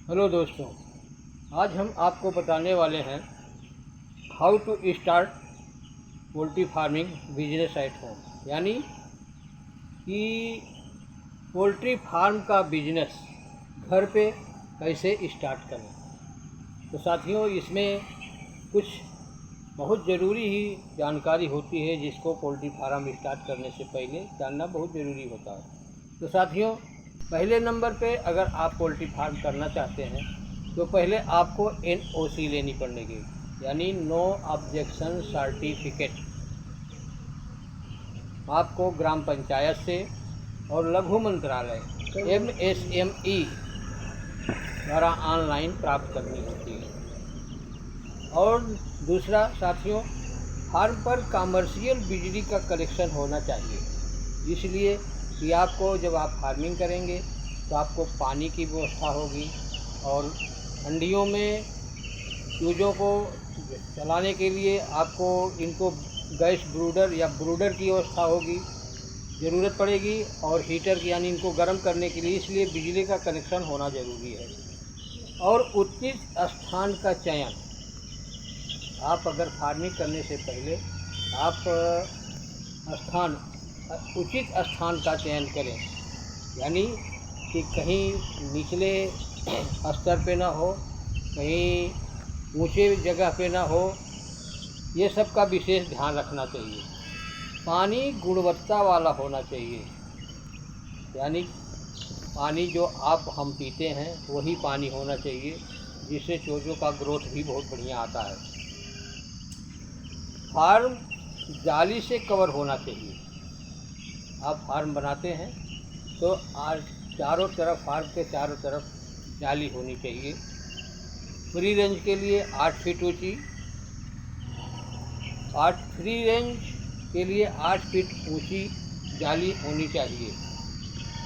Hello दोस्तों, आज हम आपको बताने वाले हैं how to start poultry farming business at home. यानी कि पोल्ट्री फार्म का बिजनेस घर पे कैसे स्टार्ट करें। तो साथियों, इसमें कुछ बहुत ज़रूरी ही जानकारी होती है जिसको पोल्ट्री फार्म स्टार्ट करने से पहले जानना बहुत ज़रूरी होता है। तो साथियों, पहले नंबर पे अगर आप पोल्ट्री फार्म करना चाहते हैं तो पहले आपको NOC लेनी पड़ेगी, यानी नो ऑब्जेक्शन सर्टिफिकेट। आपको ग्राम पंचायत से और लघु मंत्रालय MSME द्वारा ऑनलाइन प्राप्त करनी होती है। और दूसरा साथियों, फार्म पर कमर्शियल बिजली का कनेक्शन होना चाहिए, इसलिए कि आपको जब आप फार्मिंग करेंगे तो आपको पानी की व्यवस्था होगी और ठंडियों में चूज़ों को चलाने के लिए आपको इनको गैस ब्रूडर या ब्रूडर की व्यवस्था होगी, ज़रूरत पड़ेगी, और हीटर की यानी इनको गर्म करने के लिए, इसलिए बिजली का कनेक्शन होना ज़रूरी है। और उचित स्थान का चयन, आप अगर फार्मिंग करने से पहले आप उचित स्थान का चयन करें, यानी कि कहीं निचले स्तर पे ना हो, कहीं ऊंचे जगह पे ना हो, ये सब का विशेष ध्यान रखना चाहिए। पानी गुणवत्ता वाला होना चाहिए, यानी पानी जो हम पीते हैं वही पानी होना चाहिए, जिससे चूज़ों का ग्रोथ भी बहुत बढ़िया आता है। फार्म जाली से कवर होना चाहिए। आप फार्म बनाते हैं तो चारों तरफ, फार्म के चारों तरफ जाली होनी चाहिए। फ्री रेंज के लिए 8 फीट ऊंची, फ्री रेंज के लिए 8 फीट ऊंची जाली होनी चाहिए।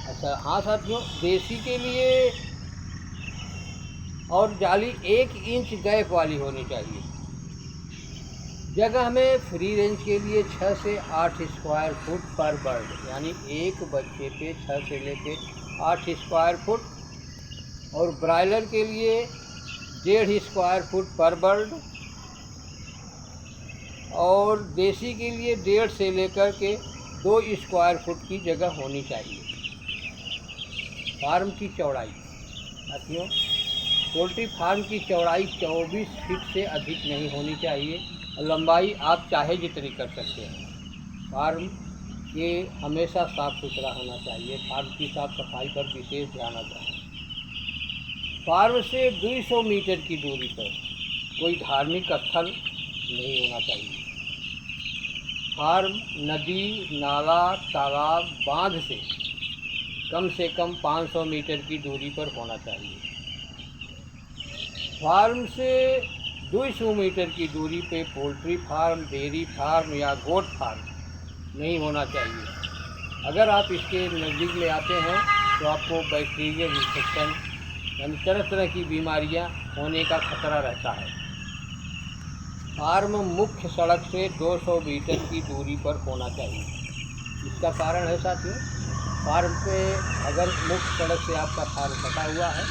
अच्छा हाँ साथियों, देसी के लिए और जाली 1 इंच गैप वाली होनी चाहिए। जगह में फ्री रेंज के लिए 6 से 8 स्क्वायर फुट पर बर्ड, यानी एक बच्चे पे 6 से लेके 8 स्क्वायर फुट, और ब्रायलर के लिए 1.5 स्क्वायर फुट पर बर्ड, और देसी के लिए 1.5 से लेकर के 2 स्क्वायर फुट की जगह होनी चाहिए। फार्म की चौड़ाई, साथियों पोल्ट्री फार्म की चौड़ाई 24 फीट से अधिक नहीं होनी चाहिए, और लंबाई आप चाहे जितनी कर सकते हैं। फार्म ये हमेशा साफ़ सुथरा होना चाहिए, फार्म की साफ़ सफाई पर विशेष ध्यान देना चाहिए। फार्म से 200 मीटर की दूरी पर कोई धार्मिक स्थल नहीं होना चाहिए। फार्म नदी, नाला, तालाब, बांध से कम 500 मीटर की दूरी पर होना चाहिए। फार्म से 200 मीटर की दूरी पे पोल्ट्री फार्म, डेयरी फार्म या गोट फार्म नहीं होना चाहिए। अगर आप इसके नज़दीक में आते हैं तो आपको बैक्टीरियल इन्फेक्शन यानी तरह तरह की बीमारियां होने का खतरा रहता है। फार्म मुख्य सड़क से 200 मीटर की दूरी पर होना चाहिए। इसका कारण है साथियों, फार्म पे अगर मुख्य सड़क से आपका फार्म कटा हुआ है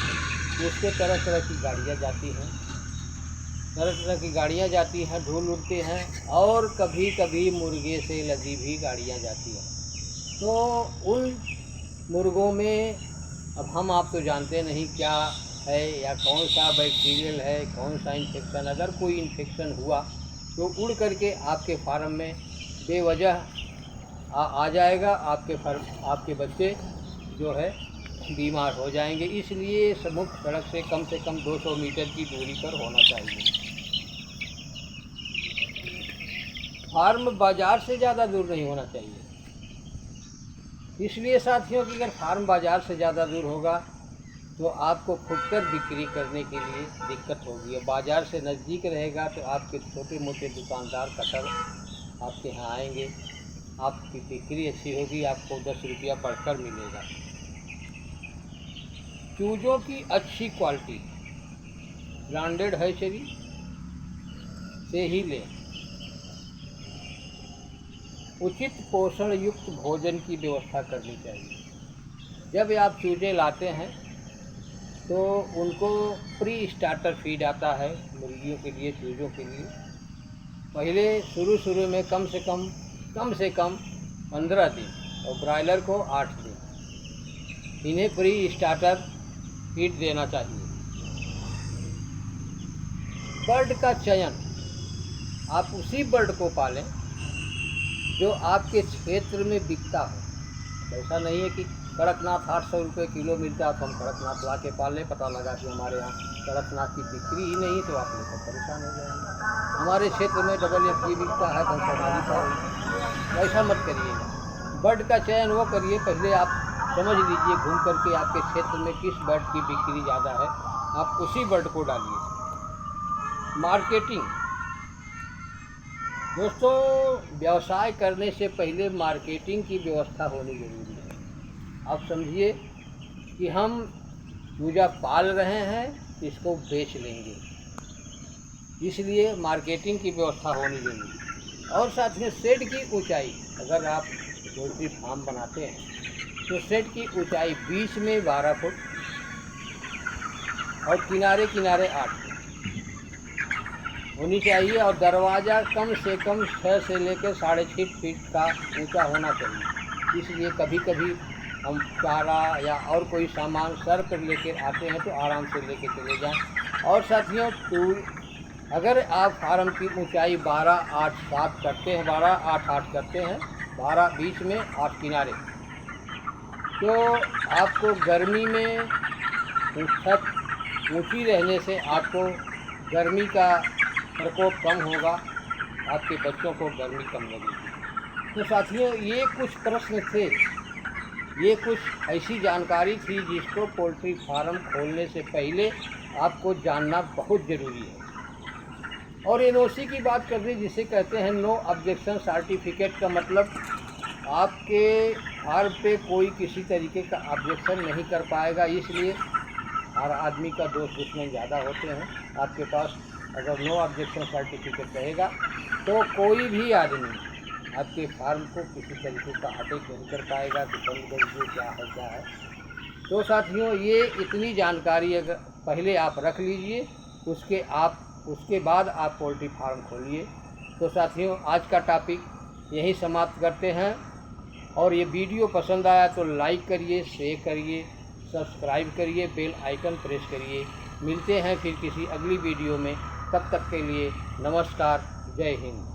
तो उसके तरह तरह की गाड़ियाँ जाती हैं, धूल उड़ते हैं, और कभी कभी मुर्गे से लदी भी गाड़ियाँ जाती हैं। तो उन मुर्गों में अब आप तो जानते नहीं क्या है या कौन सा बैक्टीरियल है, कौन सा इन्फेक्शन, अगर कोई इन्फेक्शन हुआ तो उड़ करके आपके फार्म में बेवजह आ जाएगा, आपके बच्चे जो है बीमार हो जाएंगे। इसलिए मुख्य सड़क से कम 200 मीटर की दूरी पर होना चाहिए। फार्म बाज़ार से ज़्यादा दूर नहीं होना चाहिए, इसलिए साथियों कि अगर फार्म बाज़ार से ज़्यादा दूर होगा तो आपको फुटकर बिक्री करने के लिए दिक्कत होगी। और बाज़ार से नज़दीक रहेगा तो आपके छोटे मोटे दुकानदार कटर आपके यहाँ आएंगे, आपकी बिक्री अच्छी होगी, आपको 10 रुपया बढ़कर मिलेगा। चूज़ों की अच्छी क्वालिटी, ब्रांडेड हैचरी से ही लें। उचित पोषण युक्त भोजन की व्यवस्था करनी चाहिए। जब आप चूज़े लाते हैं तो उनको प्री स्टार्टर फीड आता है मुर्गियों के लिए, चूज़ों के लिए। पहले शुरू में कम से कम 15 दिन और ब्रायलर को 8 दिन इन्हें प्री स्टार्टर फीड देना चाहिए। बर्ड का चयन, आप उसी बर्ड को पालें जो आपके क्षेत्र में बिकता हो। ऐसा नहीं है कि कड़कनाथ 800 रुपये किलो मिलता है तो हम कड़कनाथ ला के पाल लें, पता लगा कि हमारे यहाँ कड़कनाथ की बिक्री ही नहीं तो आप लेकर परेशान हो जाएंगे। हमारे क्षेत्र में FG बिकता है तो सोनाली का, ऐसा मत करिएगा। बर्ड का चयन वो करिए, पहले आप समझ लीजिए घूम करके आपके क्षेत्र में किस बर्ड की बिक्री ज़्यादा है, आप उसी बर्ड को डालिए। मार्केटिंग, दोस्तों व्यवसाय करने से पहले मार्केटिंग की व्यवस्था होनी जरूरी है। आप समझिए कि हम चूजा पाल रहे हैं, इसको बेच लेंगे, इसलिए मार्केटिंग की व्यवस्था होनी जरूरी है। और साथ में शेड की ऊंचाई, अगर आप पोल्ट्री फार्म बनाते हैं तो शेड की ऊंचाई बीच में 12 फुट और किनारे 8 फुट होनी चाहिए और दरवाज़ा कम से कम 6 से लेकर 6.5 फीट का ऊंचा होना चाहिए। इसलिए कभी कभी हम चारा या और कोई सामान सर पर लेकर आते हैं तो आराम से लेके चले जाएं। और साथियों, अगर आप फार्म की ऊंचाई 12, 8, 7 करते हैं, 12, 8, 8 करते हैं, 12 बीच में 8 किनारे, तो आपको गर्मी में छत ऊंची रहने से आपको गर्मी का प्रकोप कम होगा, आपके बच्चों को गर्मी कम लगेगी। तो साथियों, ये कुछ प्रश्न थे, ये कुछ ऐसी जानकारी थी जिसको पोल्ट्री फार्म खोलने से पहले आपको जानना बहुत ज़रूरी है। और NOC की बात कर दी, जिसे कहते हैं नो ऑब्जेक्शन सर्टिफिकेट, का मतलब आपके फार्म पे कोई किसी तरीके का ऑब्जेक्शन नहीं कर पाएगा। इसलिए हर आदमी का दोस्त दुश्मन ज़्यादा होते हैं। आपके पास अगर नो ऑब्जेक्शन सर्टिफिकेट रहेगा तो कोई भी आदमी आपके फार्म को किसी तरीके का अटैक नहीं कर पाएगा कि बंद करिए क्या है। तो साथियों, ये इतनी जानकारी अगर पहले आप रख लीजिए, उसके बाद आप पोल्ट्री फार्म खोलिए। तो साथियों, आज का टॉपिक यहीं समाप्त करते हैं। और ये वीडियो पसंद आया तो लाइक करिए, शेयर करिए, सब्सक्राइब करिए, बेल आइकन प्रेस करिए। मिलते हैं फिर किसी अगली वीडियो में, तब तक के लिए नमस्कार, जय हिंद।